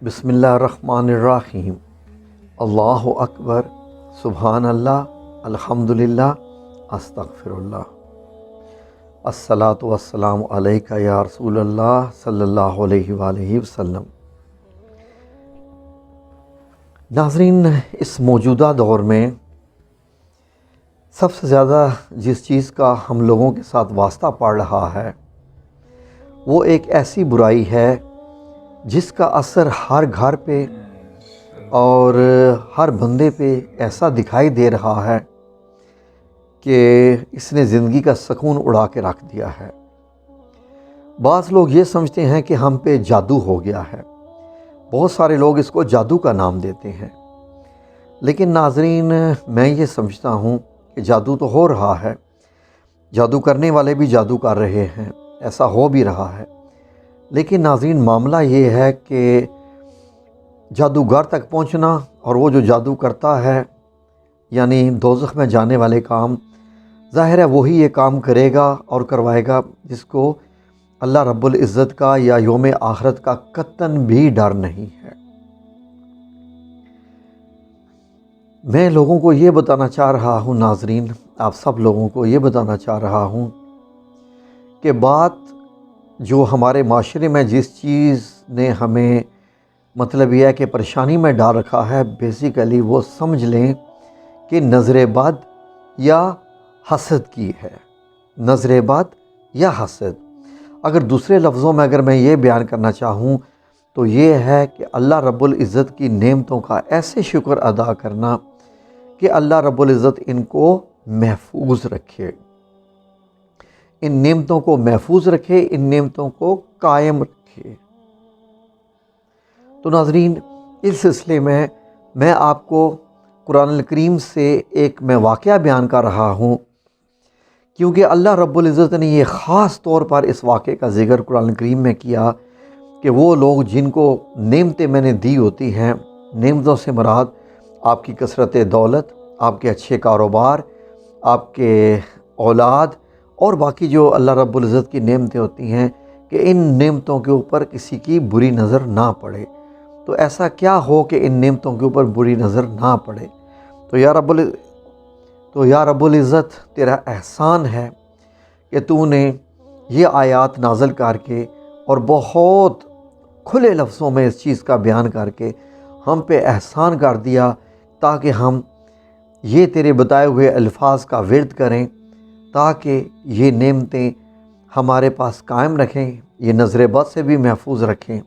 بسم اللہ الرحمن الرحیم۔ اللہ اکبر، سبحان اللہ، الحمدللہ، استغفر اللہ۔ الصلاۃ والسلام علیک یا رسول اللہ صلی اللہ علیہ وآلہ وسلم۔ ناظرین، اس موجودہ دور میں سب سے زیادہ جس چیز کا ہم لوگوں کے ساتھ واسطہ پڑ رہا ہے وہ ایک ایسی برائی ہے جس کا اثر ہر گھر پہ اور ہر بندے پہ ایسا دکھائی دے رہا ہے کہ اس نے زندگی کا سکون اڑا کے رکھ دیا ہے۔ بعض لوگ یہ سمجھتے ہیں کہ ہم پہ جادو ہو گیا ہے، بہت سارے لوگ اس کو جادو کا نام دیتے ہیں، لیکن ناظرین میں یہ سمجھتا ہوں کہ جادو تو ہو رہا ہے، جادو کرنے والے بھی جادو کر رہے ہیں، ایسا ہو بھی رہا ہے، لیکن ناظرین معاملہ یہ ہے کہ جادوگر تک پہنچنا اور وہ جو جادو کرتا ہے یعنی دوزخ میں جانے والے کام، ظاہر ہے وہی یہ کام کرے گا اور کروائے گا جس کو اللہ رب العزت کا یا یوم آخرت کا قطعاً بھی ڈر نہیں ہے۔ میں لوگوں کو یہ بتانا چاہ رہا ہوں، ناظرین آپ سب لوگوں کو یہ بتانا چاہ رہا ہوں کہ بات جو ہمارے معاشرے میں جس چیز نے ہمیں مطلب یہ ہے کہ پریشانی میں ڈال رکھا ہے، بیسیکلی وہ سمجھ لیں کہ نظر بد یا حسد کی ہے۔ نظر بد یا حسد، اگر دوسرے لفظوں میں اگر میں یہ بیان کرنا چاہوں تو یہ ہے کہ اللہ رب العزت کی نعمتوں کا ایسے شکر ادا کرنا کہ اللہ رب العزت ان کو محفوظ رکھے، ان نعمتوں کو محفوظ رکھے، ان نعمتوں کو قائم رکھے۔ تو ناظرین، اس سلسلے میں آپ کو قرآن الکریم سے ایک میں واقعہ بیان کر رہا ہوں، کیونکہ اللہ رب العزت نے یہ خاص طور پر اس واقعے کا ذکر قرآن الکریم میں کیا کہ وہ لوگ جن کو نعمتیں میں نے دی ہوتی ہیں، نعمتوں سے مراد آپ کی کثرت دولت، آپ کے اچھے کاروبار، آپ کے اولاد اور باقی جو اللہ رب العزت کی نعمتیں ہوتی ہیں، کہ ان نعمتوں کے اوپر کسی کی بری نظر نہ پڑے۔ تو ایسا کیا ہو کہ ان نعمتوں کے اوپر بری نظر نہ پڑے؟ تو یا رب العزت تیرا احسان ہے کہ تو نے یہ آیات نازل کر کے اور بہت کھلے لفظوں میں اس چیز کا بیان کر کے ہم پہ احسان کر دیا تاکہ ہم یہ تیرے بتائے ہوئے الفاظ کا ورد کریں، تاکہ یہ نعمتیں ہمارے پاس قائم رکھیں، یہ نظر بد سے بھی محفوظ رکھیں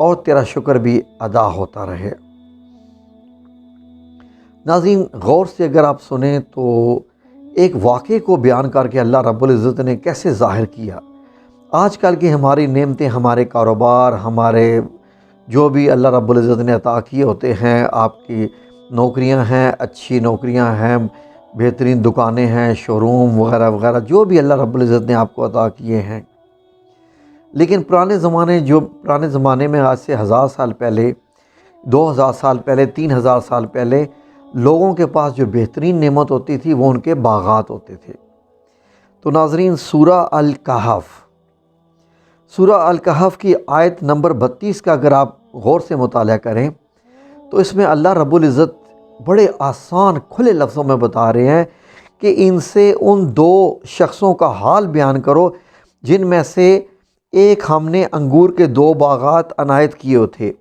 اور تیرا شکر بھی ادا ہوتا رہے۔ ناظرین، غور سے اگر آپ سنیں تو ایک واقعے کو بیان کر کے اللہ رب العزت نے کیسے ظاہر کیا۔ آج کل کی ہماری نعمتیں، ہمارے کاروبار، ہمارے جو بھی اللہ رب العزت نے عطا کیے ہوتے ہیں، آپ کی نوکریاں ہیں، اچھی نوکریاں ہیں، بہترین دکانیں ہیں، شو روم وغیرہ وغیرہ، جو بھی اللہ رب العزت نے آپ کو عطا کیے ہیں، لیکن پرانے زمانے میں آج سے 1000 سال پہلے، 2000 سال پہلے، 3000 سال پہلے لوگوں کے پاس جو بہترین نعمت ہوتی تھی وہ ان کے باغات ہوتے تھے۔ تو ناظرین، سورہ الکہف کی آیت نمبر 32 کا اگر آپ غور سے مطالعہ کریں تو اس میں اللہ رب العزت بڑے آسان کھلے لفظوں میں بتا رہے ہیں کہ ان سے ان 2 شخصوں کا حال بیان کرو جن میں سے ایک ہم نے انگور کے 2 باغات عنایت کیے تھے۔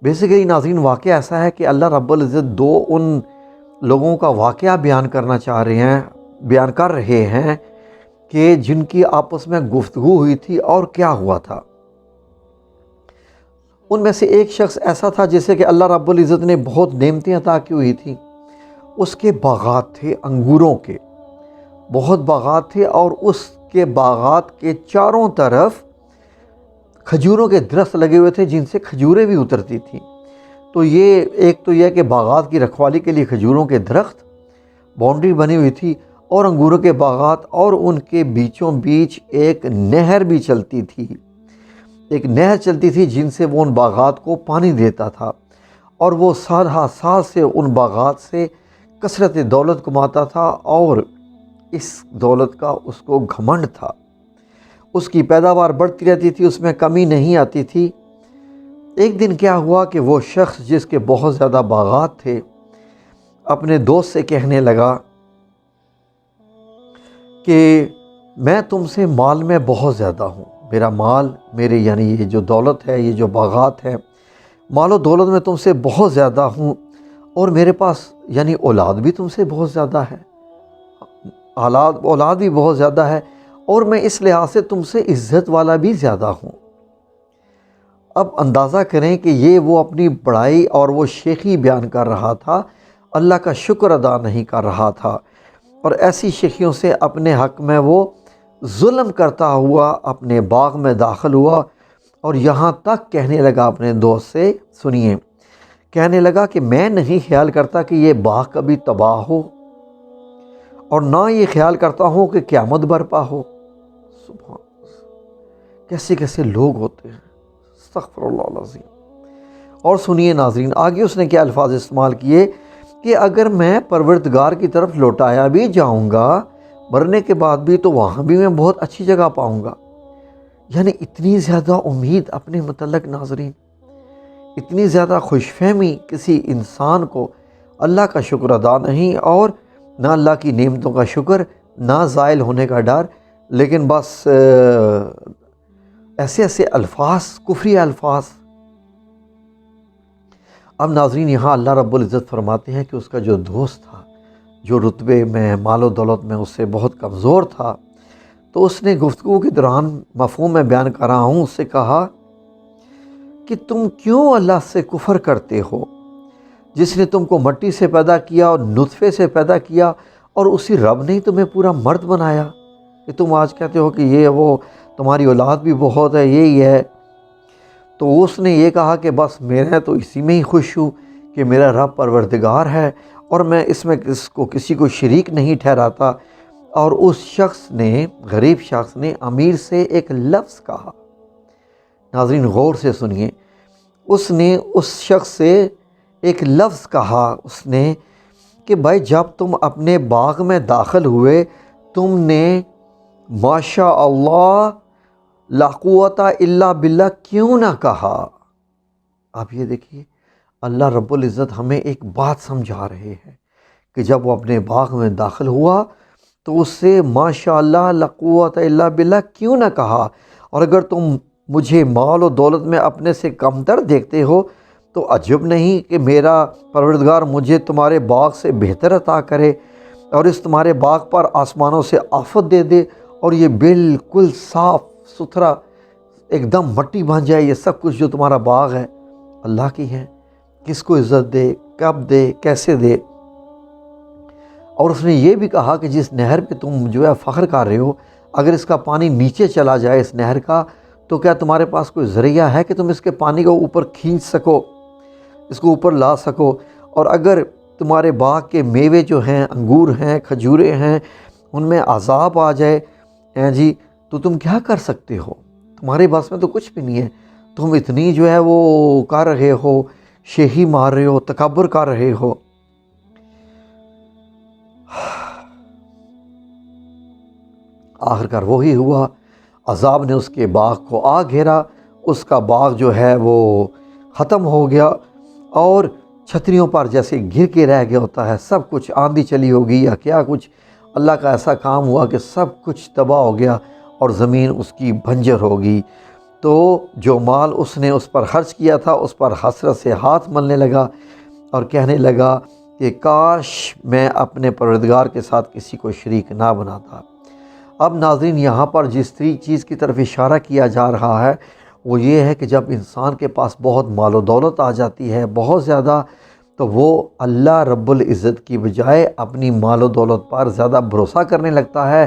بیسیکلی ناظرین، واقعہ ایسا ہے کہ اللہ رب العزت 2 ان لوگوں کا واقعہ بیان کر رہے ہیں کہ جن کی آپس میں گفتگو ہوئی تھی اور کیا ہوا تھا۔ ان میں سے ایک شخص ایسا تھا جیسے کہ اللہ رب العزت نے بہت نعمتیں عطا کی ہوئی تھی، اس کے باغات تھے انگوروں کے، بہت باغات تھے، اور اس کے باغات کے چاروں طرف کھجوروں کے درخت لگے ہوئے تھے جن سے کھجوریں بھی اترتی تھیں۔ تو یہ ایک تو یہ کہ باغات کی رکھوالی کے لیے کھجوروں کے درخت، باؤنڈری بنی ہوئی تھی، اور انگوروں کے باغات، اور ان کے بیچوں بیچ ایک نہر بھی چلتی تھی، جن سے وہ ان باغات کو پانی دیتا تھا، اور وہ سال ہا سال سے ان باغات سے کثرت دولت کماتا تھا، اور اس دولت کا اس کو گھمنڈ تھا۔ اس کی پیداوار بڑھتی رہتی تھی، اس میں کمی نہیں آتی تھی، ایک دن کیا ہوا کہ وہ شخص جس کے بہت زیادہ باغات تھے اپنے دوست سے کہنے لگا کہ میں تم سے مال میں بہت زیادہ ہوں، میرا مال، میرے یعنی یہ جو دولت ہے، یہ جو باغات ہے، مال و دولت میں تم سے بہت زیادہ ہوں، اور میرے پاس یعنی اولاد بھی تم سے بہت زیادہ ہے، اولاد بھی بہت زیادہ ہے، اور میں اس لحاظ سے تم سے عزت والا بھی زیادہ ہوں۔ اب اندازہ کریں کہ یہ وہ اپنی بڑائی اور وہ شیخی بیان کر رہا تھا، اللہ کا شکر ادا نہیں کر رہا تھا، اور ایسی شیخیوں سے اپنے حق میں وہ ظلم کرتا ہوا اپنے باغ میں داخل ہوا، اور یہاں تک کہنے لگا اپنے دوست سے، سنیے، کہنے لگا کہ میں نہیں خیال کرتا کہ یہ باغ کبھی تباہ ہو، اور نہ یہ خیال کرتا ہوں کہ قیامت برپا ہو۔ سبحان اللہ، کیسے کیسے لوگ ہوتے ہیں، استغفر اللہ العظیم۔ اور سنیے ناظرین، آگے اس نے کیا الفاظ استعمال کیے کہ اگر میں پروردگار کی طرف لوٹایا بھی جاؤں گا مرنے کے بعد بھی، تو وہاں بھی میں بہت اچھی جگہ پاؤں گا۔ یعنی اتنی زیادہ امید اپنے متعلق ناظرین، اتنی زیادہ خوش فہمی کسی انسان کو، اللہ کا شکر ادا نہیں، اور نہ اللہ کی نعمتوں کا شکر، نہ زائل ہونے کا ڈر، لیکن بس ایسے ایسے الفاظ، کفری الفاظ۔ اب ناظرین یہاں اللہ رب العزت فرماتے ہیں کہ اس کا جو دوست تھا، جو رتبے میں، مال و دولت میں اس سے بہت کمزور تھا، تو اس نے گفتگو کے دوران، مفہوم میں بیان کر رہا ہوں، اس سے کہا کہ تم کیوں اللہ سے کفر کرتے ہو، جس نے تم کو مٹی سے پیدا کیا اور نطفے سے پیدا کیا، اور اسی رب نے تمہیں پورا مرد بنایا، کہ تم آج کہتے ہو کہ یہ وہ تمہاری اولاد بھی بہت ہے، یہی ہے۔ تو اس نے یہ کہا کہ بس میں تو اسی میں ہی خوش ہوں کہ میرا رب پروردگار ہے، اور میں اس میں کسی کو شریک نہیں ٹھہراتا۔ اور اس شخص نے، غریب شخص نے، امیر سے ایک لفظ کہا، ناظرین غور سے سنیے، اس نے اس شخص سے ایک لفظ کہا، اس نے کہ بھائی جب تم اپنے باغ میں داخل ہوئے، تم نے ماشاء اللہ لا قوت الا باللہ کیوں نہ کہا؟ آپ یہ دیکھیے، اللہ رب العزت ہمیں ایک بات سمجھا رہے ہیں کہ جب وہ اپنے باغ میں داخل ہوا تو اس سے ماشاء اللہ لا قوت الا باللہ کیوں نہ کہا؟ اور اگر تم مجھے مال و دولت میں اپنے سے کمتر دیکھتے ہو تو عجب نہیں کہ میرا پروردگار مجھے تمہارے باغ سے بہتر عطا کرے، اور اس تمہارے باغ پر آسمانوں سے آفت دے دے، اور یہ بالکل صاف ستھرا ایک دم مٹی بن جائے۔ یہ سب کچھ جو تمہارا باغ ہے اللہ کی ہے، کس کو عزت دے، کب دے، کیسے دے۔ اور اس نے یہ بھی کہا کہ جس نہر پہ تم جو ہے فخر کر رہے ہو، اگر اس کا پانی نیچے چلا جائے اس نہر کا، تو کیا تمہارے پاس کوئی ذریعہ ہے کہ تم اس کے پانی کو اوپر کھینچ سکو، اس کو اوپر لا سکو؟ اور اگر تمہارے باغ کے میوے جو ہیں، انگور ہیں، کھجورے ہیں، ان میں عذاب آ جائے جی، تو تم کیا کر سکتے ہو؟ تمہارے پاس میں تو کچھ بھی نہیں ہے، تم اتنی جو ہے وہ کر رہے ہو، شیخی مار رہے ہو، تکبر کر رہے ہو۔ آخرکار وہی ہوا، عذاب نے اس کے باغ کو آ گھیرا، اس کا باغ جو ہے وہ ختم ہو گیا، اور چھتریوں پر جیسے گر کے رہ گیا ہوتا ہے، سب کچھ، آندھی چلی ہوگی یا کیا کچھ، اللہ کا ایسا کام ہوا کہ سب کچھ تباہ ہو گیا اور زمین اس کی بنجر ہوگی۔ تو جو مال اس نے اس پر خرچ کیا تھا، اس پر حسرت سے ہاتھ ملنے لگا اور کہنے لگا کہ کاش میں اپنے پروردگار کے ساتھ کسی کو شریک نہ بناتا۔ اب ناظرین یہاں پر جس چیز کی طرف اشارہ کیا جا رہا ہے وہ یہ ہے کہ جب انسان کے پاس بہت مال و دولت آ جاتی ہے، بہت زیادہ، تو وہ اللہ رب العزت کی بجائے اپنی مال و دولت پر زیادہ بھروسہ کرنے لگتا ہے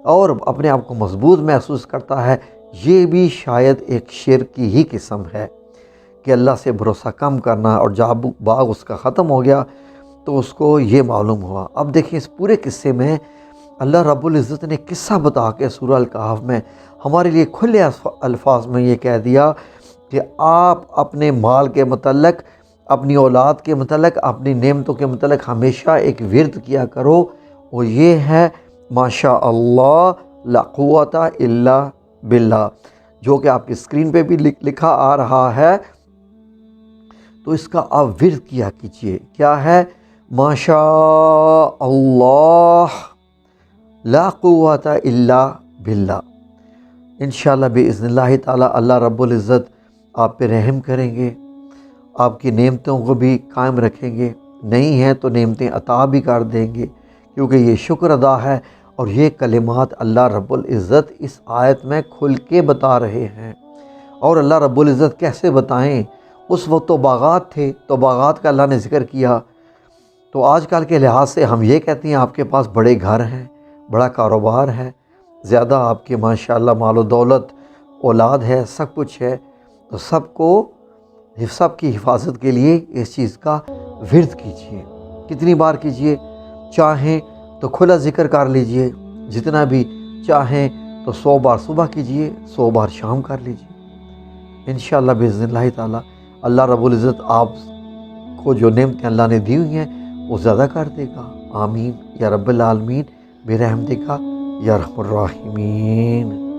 اور اپنے آپ کو مضبوط محسوس کرتا ہے۔ یہ بھی شاید ایک شرک کی ہی قسم ہے کہ اللہ سے بھروسہ کم کرنا، اور جب باغ اس کا ختم ہو گیا تو اس کو یہ معلوم ہوا۔ اب دیکھیں اس پورے قصے میں اللہ رب العزت نے قصہ بتا کے سورہ الکہف میں ہمارے لیے کھلے الفاظ میں یہ کہہ دیا کہ آپ اپنے مال کے متعلق، اپنی اولاد کے متعلق، اپنی نعمتوں کے متعلق ہمیشہ ایک ورد کیا کرو، وہ یہ ہے ماشاء اللہ لا قوت الا باللہ، جو کہ آپ کی اسکرین پہ بھی لکھا آ رہا ہے تو اس کا آپ ورد کیا کیجئے. کیا ہے؟ ماشاء اللہ لا قوت الا باللہ. انشاءاللہ باذن اللہ تعالی اللہ رب العزت آپ پہ رحم کریں گے، آپ کی نعمتوں کو بھی قائم رکھیں گے، نہیں ہیں تو نعمتیں عطا بھی کر دیں گے، کیونکہ یہ شکر ادا ہے. اور یہ کلمات اللہ رب العزت اس آیت میں کھل کے بتا رہے ہیں. اور اللہ رب العزت کیسے بتائیں؟ اس وقت تو باغات تھے، تو باغات کا اللہ نے ذکر کیا. تو آج کل کے لحاظ سے ہم یہ کہتے ہیں آپ کے پاس بڑے گھر ہیں، بڑا کاروبار ہے، زیادہ آپ کے ماشاءاللہ مال و دولت، اولاد ہے، سب کچھ ہے. تو سب کی حفاظت کے لیے اس چیز کا ورد کیجئے. کتنی بار کیجئے؟ چاہیں تو کھلا ذکر کر لیجئے، جتنا بھی چاہیں تو 100 بار صبح کیجئے، 100 بار شام کر لیجئے. انشاءاللہ باذن اللہ تعالی اللہ رب العزت آپ کو جو نعمتیں اللہ نے دی ہوئی ہیں وہ زیادہ کر دے گا. آمین یا رب العالمین برحمتک یا ارحم الراحمین.